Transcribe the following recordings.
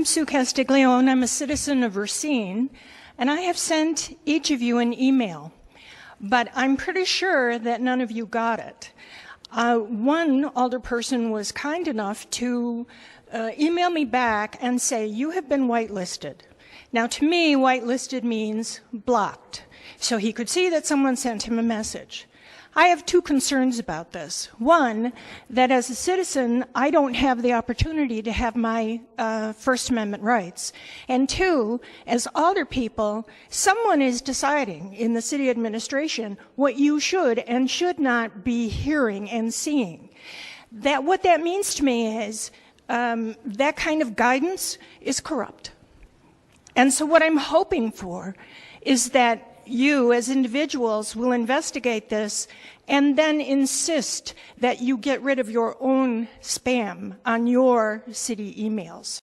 Sue Castiglione. I'm a citizen of Racine, and I have sent each of you an email, but I'm pretty sure that none of you got it. One alderperson was kind enough to email me back and say, you have been whitelisted. Now, to me, whitelisted means blocked, so he could see that someone sent him a message. I have two concerns about this. One, that as a citizen, I don't have the opportunity to have my First Amendment rights. And two, as alder people, someone is deciding in the city administration what you should and should not be hearing and seeing. What that means to me is that kind of guidance is corrupt. And so what I'm hoping for is that you as individuals will investigate this and then insist that you get rid of your own spam on your city emails.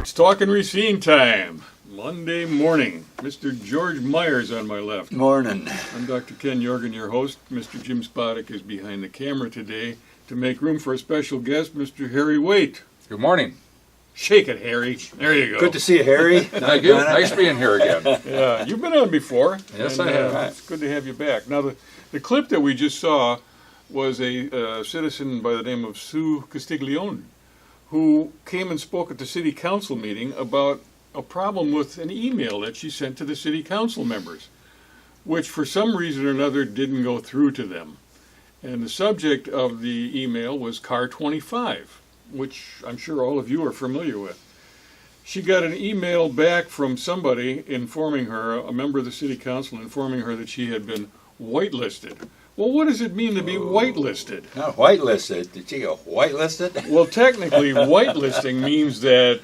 Stalking Racine time, Monday morning. Mr. George Myers on my left. Morning. I'm Dr. Ken Jorgen, your host. Mr. Jim Spodek is behind the camera today to make room for a special guest, Mr. Harry Waite. Good morning. Shake it, Harry. There you go. Good to see you, Harry. Thank you. Nice being here again. Yeah, you've been on before. Yes, and, I have. It's good to have you back. Now, the clip that we just saw was a citizen by the name of Sue Castiglione, who came and spoke at the city council meeting about a problem with an email that she sent to the city council members, which for some reason or another didn't go through to them. And the subject of the email was Car 25, which I'm sure all of you are familiar with. She got an email back from somebody informing her, a member of the city council, informing her that she had been whitelisted. Well, what does it mean to be whitelisted? Not whitelisted. Did you go whitelisted? Well, technically, whitelisting means that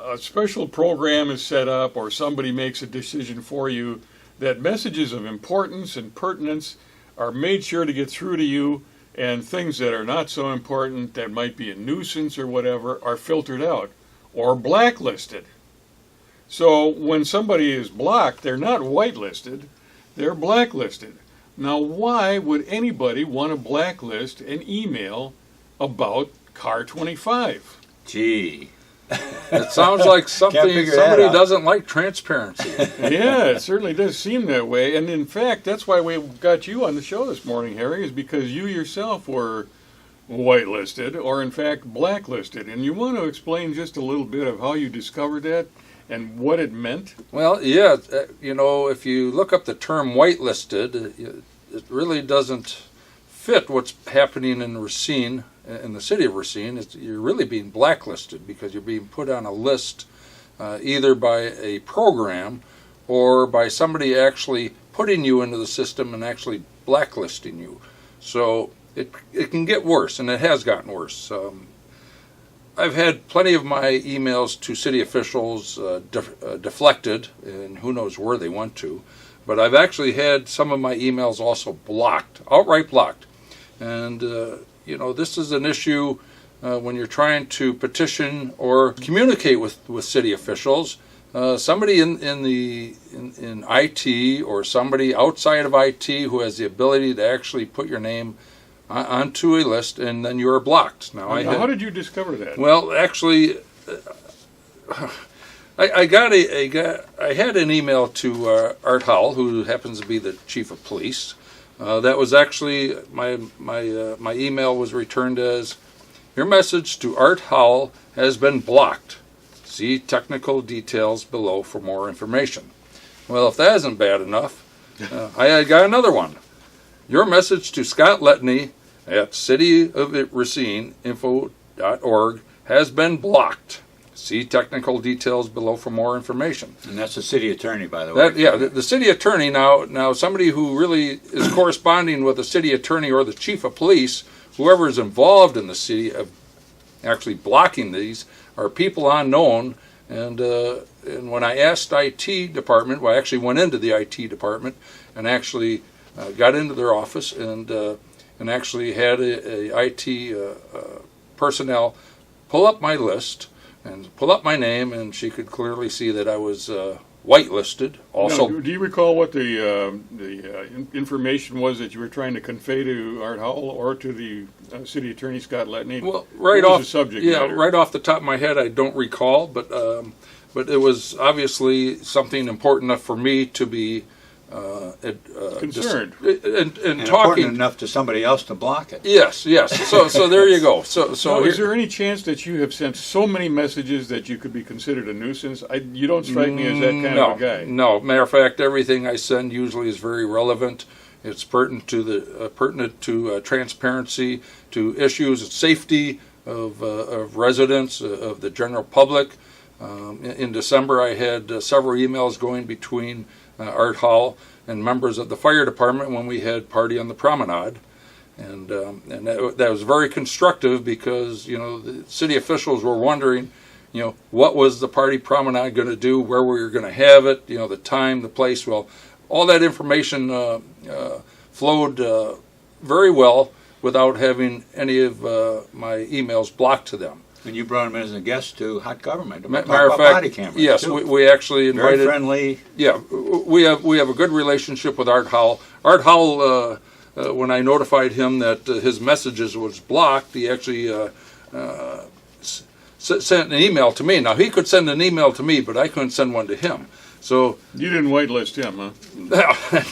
a special program is set up or somebody makes a decision for you that messages of importance and pertinence are made sure to get through to you, and things that are not so important, that might be a nuisance or whatever, are filtered out or blacklisted. So when somebody is blocked, they're not whitelisted, they're blacklisted. Now, why would anybody want to blacklist an email about Car 25? Gee. It sounds like somebody doesn't like transparency. Yeah, it certainly does seem that way. And in fact, that's why we got you on the show this morning, Harry, is because you yourself were whitelisted or in fact blacklisted. And you want to explain just a little bit of how you discovered that and what it meant? Well, yeah, if you look up the term whitelisted, it really doesn't fit what's happening in Racine. In the city of Racine, you're really being blacklisted because you're being put on a list either by a program or by somebody actually putting you into the system and actually blacklisting you. So it can get worse, and it has gotten worse. I've had plenty of my emails to city officials deflected, and who knows where they went to. But I've actually had some of my emails also blocked, outright blocked. And this is an issue when you're trying to petition or communicate with city officials. Somebody in IT or somebody outside of IT who has the ability to actually put your name onto a list, and then you are blocked. Now, how did you discover that? Well, actually, I had an email to Art Howell, who happens to be the chief of police. That was actually, my email was returned as, your message to Art Howell has been blocked. See technical details below for more information. Well, if that isn't bad enough, I got another one. Your message to Scott Letney at cityofracineinfo.org has been blocked. See technical details below for more information. And that's the city attorney, by the way. The city attorney, now somebody who really is corresponding with the city attorney or the chief of police, whoever is involved in the city of actually blocking these, are people unknown. And when I asked IT department, I actually went into the IT department and actually got into their office and actually had a IT personnel pull up my list and pull up my name, and she could clearly see that I was whitelisted. Also, Now, do you recall what the information was that you were trying to convey to Art Howell or to the city attorney Scott Letney? well, What was the subject matter? right off the top of my head, I don't recall, but it was obviously something important enough for me to be Concerned. and And talking. important enough to somebody else to block it. Yes. So there you go. So So here- is there any chance that you have sent so many messages that you could be considered a nuance? You don't strike me as that kind no, of a guy. No, matter of fact, everything I send usually is very relevant. It's pertinent to transparency, to issues of safety of residents, of the general public. In December, I had several emails going between Art Hall and members of the fire department when we had party on the Promenade. And that was very constructive because, the city officials were wondering, what was the party promenade going to do, where we were going to have it, the time, the place. Well, all that information flowed very well without having any of my emails blocked to them. And you brought him in as a guest to Hot Government. To talk Matter of about fact, body cameras, yes, too. we actually invited. Very friendly. Yeah, we have a good relationship with Art Howell. Art Howell, when I notified him that his messages was blocked, he actually sent an email to me. Now, he could send an email to me, but I couldn't send one to him. So You didn't whitelist him, huh?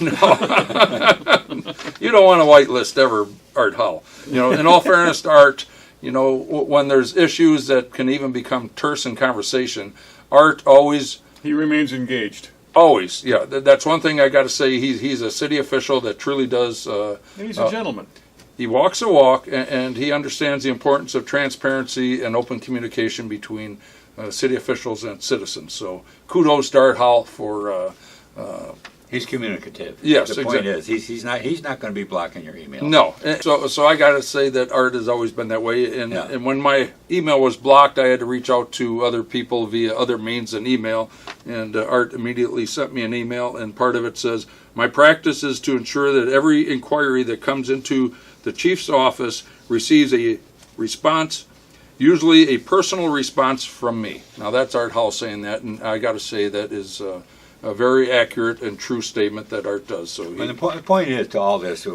no, you don't want to whitelist ever, Art Howell. In all fairness to Art, when there's issues that can even become terse in conversation, Art always. He remains engaged. Always, yeah. That's one thing I got to say. He's a city official that truly does. And he's a gentleman. He walks a walk, and he understands the importance of transparency and open communication between city officials and citizens. So kudos to Art Howell for. He's communicative. Yes, The point exactly. is, he's not going to be blocking your email. No, so I got to say that Art has always been that way. And Yeah. and when my email was blocked, I had to reach out to other people via other means than email. And Art immediately sent me an email, and part of it says, "My practice is to ensure that every inquiry that comes into the chief's office receives a response, usually a personal response from me." Now that's Art Howell saying that, and I got to say that is a very accurate and true statement that Art does. So And the point is to all this,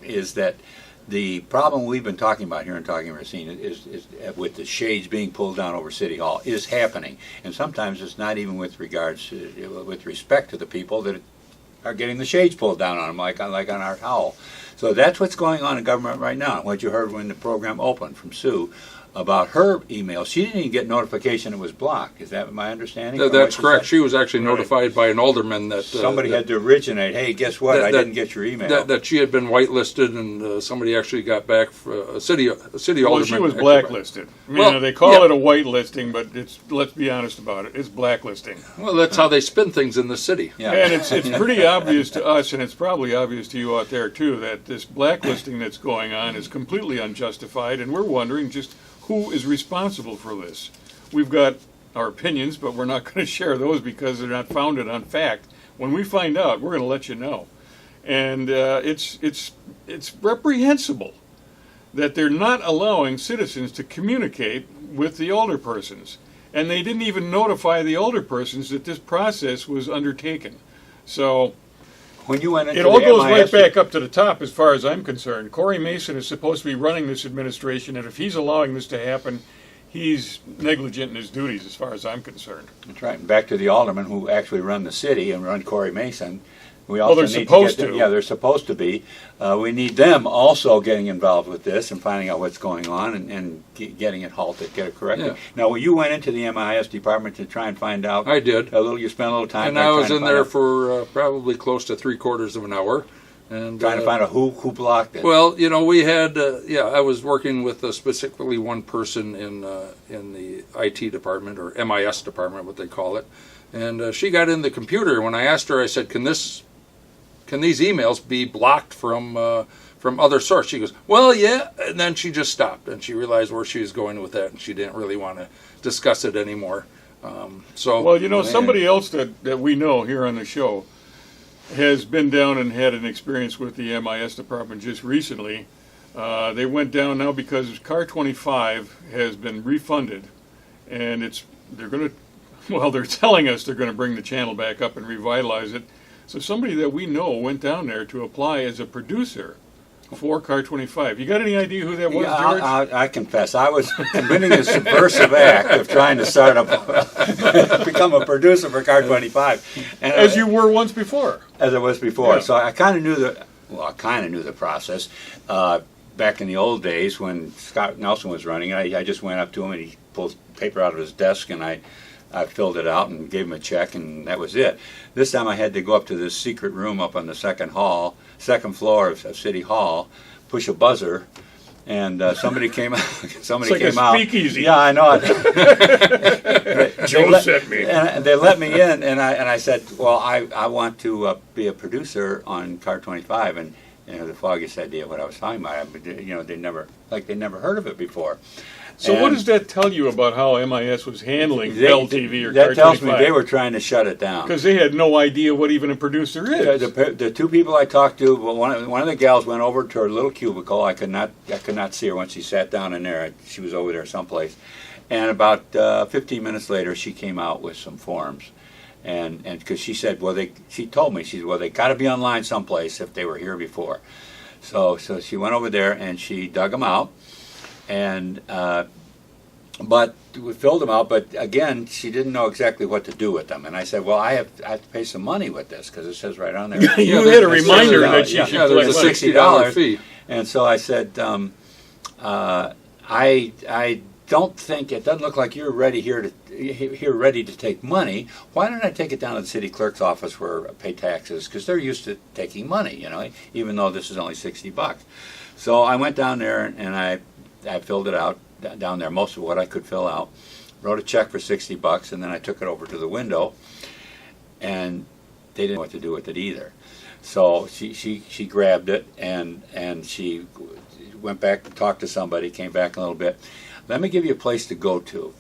is that the problem we've been talking about here in Talking Racine is with the shades being pulled down over City Hall is happening, and sometimes it's not even with respect to the people that are getting the shades pulled down on them, like on Art Howell. So that's what's going on in government right now. What you heard when the program opened from Sue about her email, she didn't even get notification it was blocked. Is that my understanding? That's correct. She was actually notified by an alderman that Somebody had to originate, hey, guess what, I didn't get your email. that she had been whitelisted, and somebody actually got back a city Well, alderman. she was actually- blacklisted. I mean, Well, they call yeah. it a whitelisting, but let's be honest about it. It's blacklisting. Well, that's how they spin things in the city. Yeah. And it's pretty obvious to us, and it's probably obvious to you out there too, that this blacklisting that's going on is completely unjustified, and we're wondering just who is responsible for this. We've got our opinions, but we're not going to share those because they're not founded on fact. When we find out, we're going to let you know. And it's reprehensible that they're not allowing citizens to communicate with the alderpersons. And they didn't even notify the alderpersons that this process was undertaken. So When you went into it all the goes right MIS back up to the top as far as I'm concerned. Corey Mason is supposed to be running this administration, and if he's allowing this to happen, he's negligent in his duties as far as I'm concerned. That's right. And back to the aldermen who actually run the city and run Corey Mason. We Well, also they're need supposed to. to. Yeah, they're supposed to be. We need them also getting involved with this and finding out what's going on and getting it halted, get it corrected. Yeah. Now, when you went into the MIS department to try and find out, I did. you spent a little time And there I was trying to in find there out- for probably close to 3/4 of an hour. And trying to find out who blocked it. Well, we had, I was working with specifically one person in the IT department, or MIS department, what they call it. And she got in the computer. When I asked her, I said, can these emails be blocked from other source? She goes, well, yeah. And then she just stopped, and she realized where she was going with that, and she didn't really want to discuss it anymore. Well, somebody else that we know here on the show has been down and had an experience with the MIS department just recently. They went down now because car 25 has been refunded, and they're going to Well, they're telling us they're going to bring the channel back up and revitalize it. So somebody that we know went down there to apply as a producer for Car 25. You got any idea who that was, George? I confess, I was committing a subversive act of trying to start become a producer for Car 25. And as you were once before. As I was before. Yeah. So I kind of knew the process. Back in the old days when Scott Nelson was running, I just went up to him and he pulled paper out of his desk and I filled it out and gave him a check, and that was it. This time I had to go up to this secret room up on the second floor of City Hall, push a buzzer, and somebody came out. Somebody it's like came a out. Speakeasy. Yeah, I know it. Joe sent me. And they let me in, and I said, well, I want to be a producer on Car 25, and the foggiest idea what I was talking about. But they never heard of it before. So what does that tell you about how MIS was handling Bell TV or Car 25? That tells me they were trying to shut it down. Because they had no idea what even a producer is. The two people I talked to, one of the gals went over to her little cubicle. I could not see her when she sat down in there. She was over there someplace. And about 15 minutes later, she came out with some forms. And because she said, she told me, they got to be online someplace if they were here before. So she went over there and she dug them out. And but we filled them out, but again, she didn't know exactly what to do with them. And I said, well, I have to pay some money with this because it says right on there. You had a reminder that she should there's a $60 fee. And so I said, I don't think it doesn't look like you're ready ready to take money. Why don't I take it down to the city clerk's office where I pay taxes, because they're used to taking money, even though this is only $60. So I went down there and I filled it out down there, most of what I could fill out, wrote a check for $60, and then I took it over to the window, and they didn't know what to do with it either. So she grabbed it and she went back to talk to somebody, came back a little bit. Let me give you a place to go to.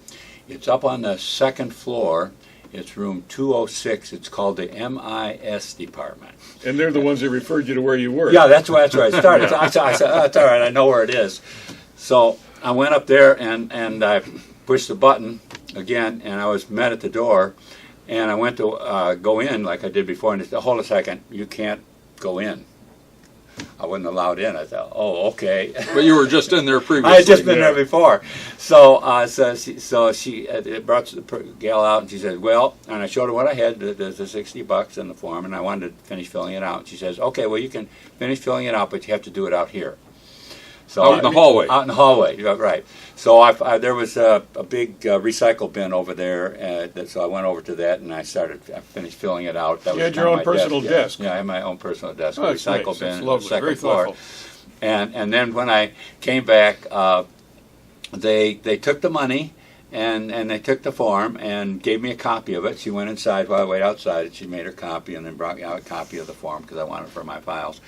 It's up on the second floor. It's room 206. It's called the MIS department. And they're the ones that referred you to where you were. Yeah, that's where I started. I said, oh, it's all right, I know where it is. So I went up there and I pushed the button again, and I was met at the door. And I went to go in like I did before, and they said, hold a second, you can't go in. I wasn't allowed in. I thought, oh, okay. But you were just in there previously. I had just been there before. So she brought the gal out, and she said, well, and I showed her what I had, the $60 in the form, and I wanted to finish filling it out. And she says, okay, well, you can finish filling it out, but you have to do it out here. So out in the hallway. Out in the hallway, right. So there was a big recycle bin over there, so I went over to that, and I finished filling it out. That you had your own personal desk. Yeah, I had my own personal desk. Oh, A recycle nice. bin on the second floor. And then when I came back, they took the money, and they took the form and gave me a copy of it. She went inside while I waited outside, and she made her copy and then brought me out a copy of the form because I wanted it for my files.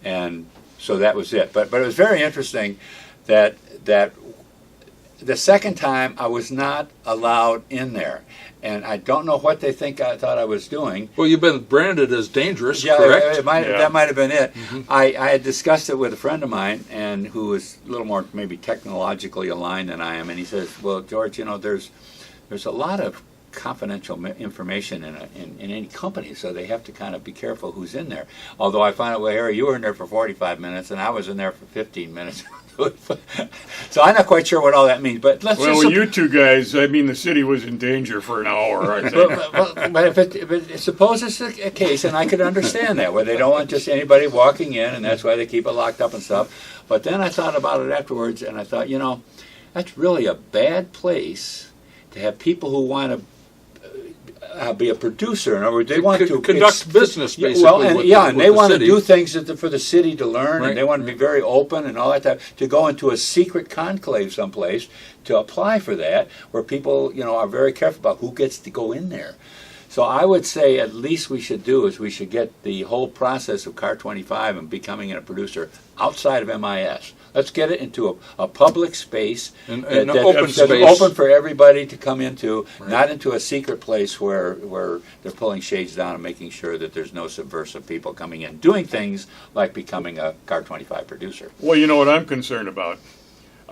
And so that was it. But it was very interesting that the second time I was not allowed in there. And I don't know what they thought I was doing. Well, you've been branded as dangerous, yeah, correct? That might have been it. Mm-hmm. I had discussed it with a friend of mine, and who was a little more maybe technologically aligned than I am. And he says, well, George, there's a lot of confidential information in any company, so they have to kind of be careful who's in there. Although I find out, well, Harry, you were in there for 45 minutes, and I was in there for 15 minutes. So I'm not quite sure what all that means. But you two guys, the city was in danger for an hour, I think. but suppose it's a case, and I could understand that, where they don't want just anybody walking in, and that's why they keep it locked up and stuff. But then I thought about it afterwards, and I thought, that's really a bad place to have people who want to be a producer. In other words, they want to conduct business, basically. And they want to do things for the city to learn, right. And they want to be very open and all that stuff. To go into a secret conclave someplace to apply for that, where people, are very careful about who gets to go in there. So I would say at least we should get the whole process of Car 25 and becoming a producer outside of MIS. Let's get it into a public space, an open space, open for everybody to come into, right. Not into a secret place where they're pulling shades down and making sure that there's no subversive people coming in, doing things like becoming a Car 25 producer. Well, you know what I'm concerned about?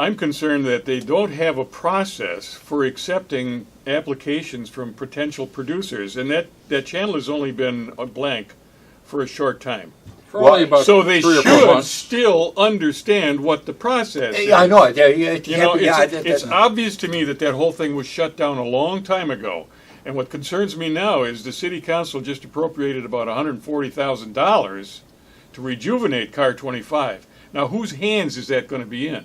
I'm concerned that they don't have a process for accepting applications from potential producers, and that channel has only been a blank for a short time. For only about So they 3 or 4 should months. still understand what the process is. Yeah, I know it. You know, it's obvious to me that whole thing was shut down a long time ago. And what concerns me now is the city council just appropriated about $140,000 to rejuvenate Car 25. Now, whose hands is that going to be in?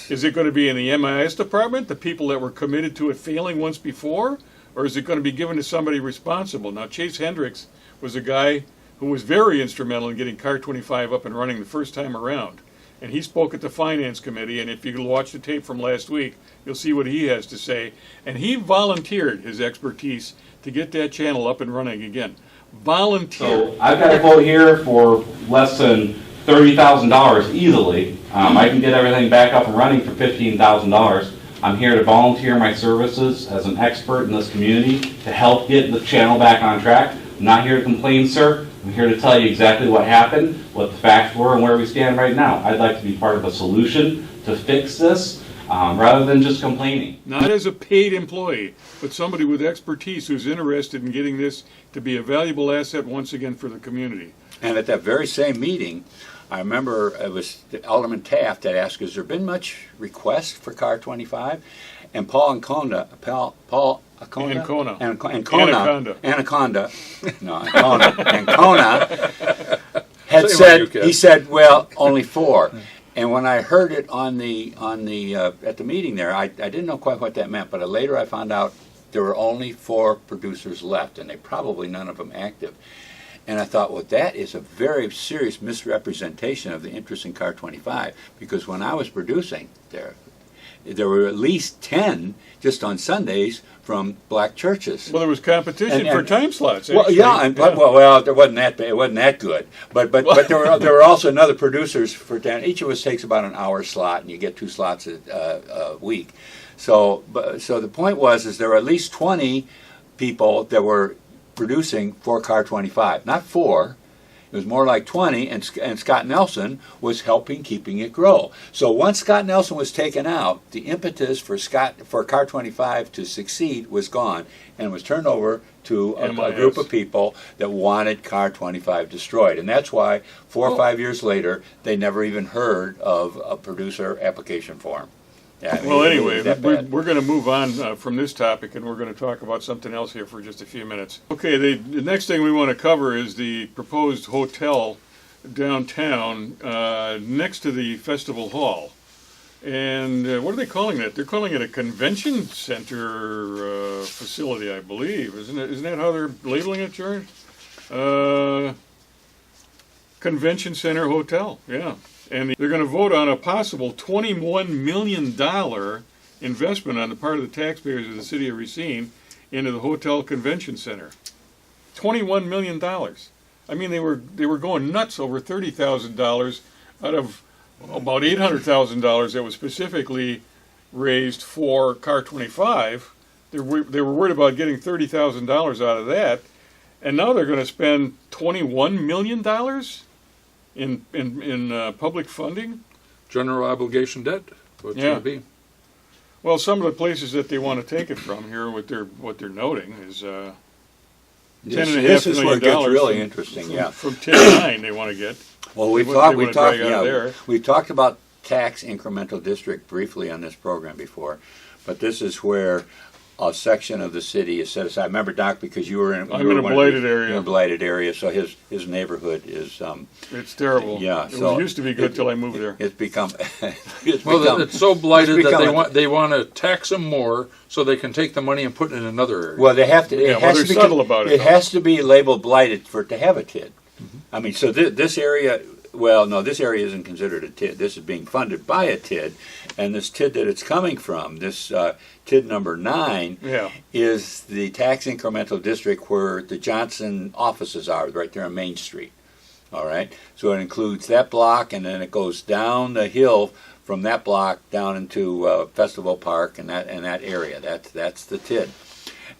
Is it going to be in the MIS department, the people that were committed to it failing once before? Or is it going to be given to somebody responsible? Now, Chase Hendricks was a guy who was very instrumental in getting Car 25 up and running the first time around. And he spoke at the Finance Committee, and if you watch the tape from last week, you'll see what he has to say. And he volunteered his expertise to get that channel up and running again. Volunteered. So I've got a quote here for less than $30,000 easily. I can get everything back up and running for $15,000. I'm here to volunteer my services as an expert in this community to help get the channel back on track. I'm not here to complain, sir. I'm here to tell you exactly what happened, what the facts were, and where we stand right now. I'd like to be part of a solution to fix this rather than just complaining. Not as a paid employee, but somebody with expertise who's interested in getting this to be a valuable asset once again for the community. And at that very same meeting, I remember it was Alderman Taft that asked, has there been much request for Car 25? And Paul Ancona had said, he said, well, only 4. And when I heard it at the meeting there, I didn't know quite what that meant, but later I found out there were only 4 producers left, and they probably none of them active. And I thought, well, that is a very serious misrepresentation of the interest in Car 25, because when I was producing there were at least 10 just on Sundays from black churches. Well, there was competition for time slots. Well, actually. yeah, well, there wasn't that bad. It wasn't that good. But there were also another producers for 10. Each of us takes about an hour slot, and you get 2 slots a week. So the point is there were at least 20 people that were producing for Car 25, not 4. It was more like 20, and Scott Nelson was helping keeping it grow. So once Scott Nelson was taken out, the impetus for Car 25 to succeed was gone, and was turned over to a group of people that wanted Car 25 destroyed. And that's why 4 or 5 years later, they never even heard of a producer application form. Yeah, well, anyway, we're going to move on from this topic, and we're going to talk about something else here for just a few minutes. Okay, the next thing we want to cover is the proposed hotel downtown next to the Festival Hall. And what are they calling that? They're calling it a convention center facility, I believe. Isn't that how they're labeling it, George? Convention center hotel, yeah. And they're going to vote on a possible $21 million investment on the part of the taxpayers of the city of Racine into the hotel convention center. $21 million. I mean, they were going nuts over $30,000 out of about $800,000 that was specifically raised for Car 25. They were worried about getting $30,000 out of that, and now they're going to spend $21 million in public funding. General obligation debt. What's Yeah. going to be? Well, some of the places that they want to take it from here, what they're noting is this is where it gets really interesting. Yeah, from 10 to 9 they want to get. Well, we've talked about tax incremental district briefly on this program before, but this is where a section of the city is set aside. Remember, Doc, because you were in I'm in a blighted area. You're in a blighted area, so his neighborhood is it's terrible. Yeah, it used to be good till I moved there. It's become it's so blighted that they want to tax them more so they can take the money and put it in another area. Well, they have to. They're subtle about it. It has to be labeled blighted for it to have a TID. Mm-hmm. I mean, so this area. Well, no, this area isn't considered a TID. This is being funded by a TID, and this TID that it's coming from, this TID number 9, is the tax incremental district where the Johnson offices are, right there on Main Street. All right, so it includes that block, and then it goes down the hill from that block down into Festival Park and that area. That's the TID.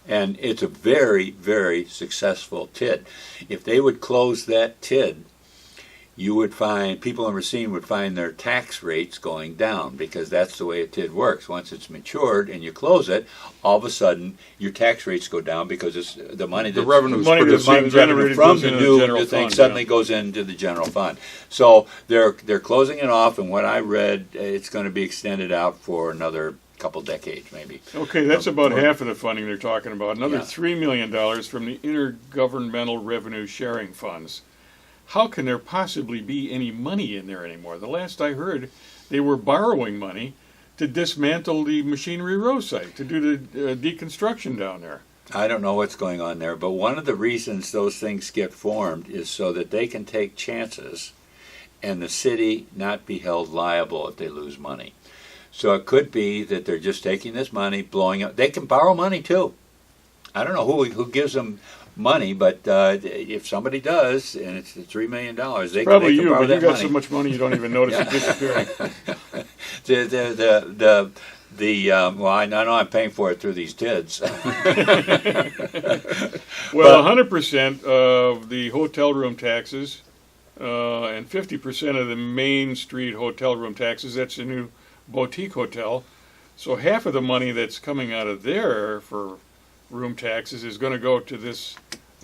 And it's a very, very successful TID. If they would close that TID, you would find, people in Racine would find their tax rates going down, because that's the way a TID works. Once it's matured and you close it, all of a sudden your tax rates go down, because it's the money that's revenue's Money that's being generated from goes the into new the general thing fund, suddenly yeah. goes into the general fund. So they're closing it off, and what I read, it's going to be extended out for another couple decades, maybe. Okay, that's about or- half of the funding they're talking about. Another Yeah. $3 million from the Intergovernmental Revenue Sharing Funds. How can there possibly be any money in there anymore? The last I heard, they were borrowing money to dismantle the Machinery Row site, to do the deconstruction down there. I don't know what's going on there, but one of the reasons those things get formed is so that they can take chances and the city not be held liable if they lose money. So it could be that they're just taking this money, blowing it. They can borrow money too. I don't know who gives them money, but if somebody does, and it's $3 million, they Probably they can you, borrow but you that got money. so much money you don't even notice it disappearing. Well, I know I'm paying for it through these TIDs. Well, 100% of the hotel room taxes and 50% of the Main Street hotel room taxes, that's a new boutique hotel. So half of the money that's coming out of there for room taxes is going to go to this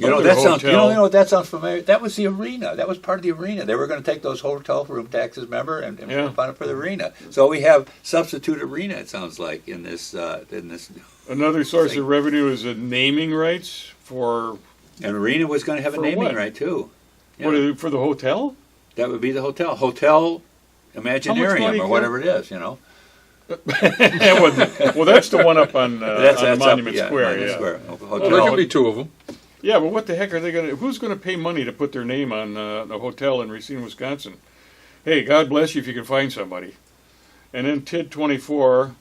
other That sounds. hotel. You know what that sounds familiar. That was the arena. That was part of the arena. They were going to take those hotel room taxes, remember, and Yeah. fund it for the arena. So we have substitute arena. It sounds like in this. Another source of revenue is the naming rights for And arena was going to have a For naming what? right too. Yeah. what is it, for the hotel. That would be the hotel Imaginarium money or can- whatever it is. You know. Well, that's the one up on Monument Square. Monument Yeah. Square. Well, there Hotel. could be two of them. Yeah, but what the heck are they going to? Who's going to pay money to put their name on the hotel in Racine, Wisconsin? Hey, God bless you if you can find somebody. And then TID 24.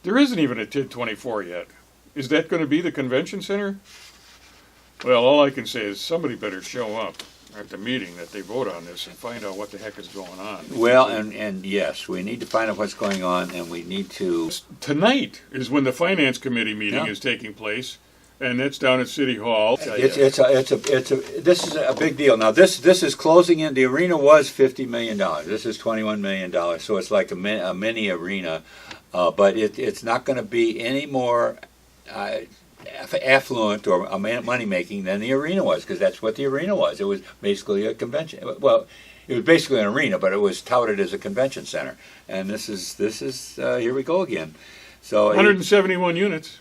There isn't even a TID 24 yet. Is that going to be the convention center? Well, all I can say is somebody better show up at the meeting that they vote on this and find out what the heck is going on. Well, and yes, we need to find out what's going on, and we need to. Tonight is when the finance committee meeting Yeah. is taking place, and that's down at City Hall. This is a big deal. Now this is closing in. The arena was $50 million. This is $21 million. So it's like a mini arena, but it's not going to be any more affluent or money making than the arena was, because that's what the arena was. It was basically a convention. Well, it was basically an arena, but it was touted as a convention center. And this is here we go again. So 171 units.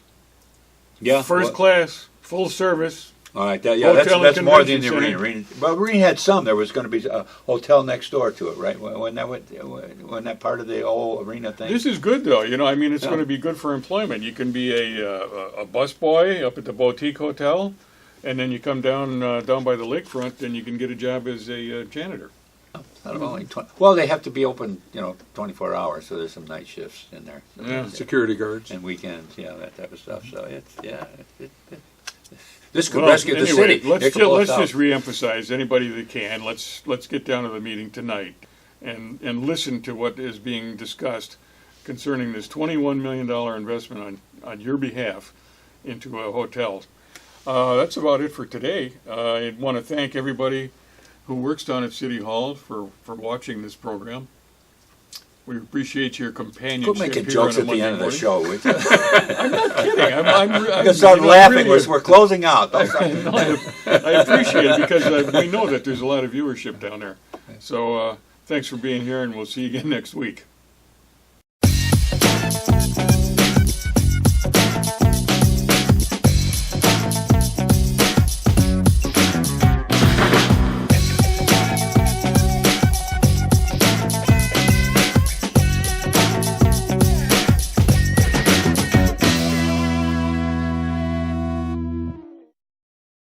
yeah, First class, full service. All right, that's Hotel and more than the convention arena. But arena had some. There was going to be a hotel next door to it, right? When that part of the whole arena thing. This is good, though. I mean, it's Yeah. going to be good for employment. You can be a bus boy up at the boutique hotel, and then you come down by the lakefront, and you can get a job as a janitor. Out of only 20, well, they have to be open, 24 hours. So there's some night shifts in there. Yeah. Security guards. And weekends, that type of stuff. So this could Well, rescue the anyway, city. let's It could pull us just out. reemphasize anybody that can. Let's get down to the meeting tonight and listen to what is being discussed concerning this $21 million investment on your behalf into a hotel. That's about it for today. I want to thank everybody who works down at City Hall for watching this program. We appreciate your companionship. Quit making here jokes on at a the end of the Monday show. Would you? I'm not kidding. I'm I'm start laughing. We're closing out. I appreciate it because we know that there's a lot of viewership down there. So thanks for being here, and we'll see you again next week.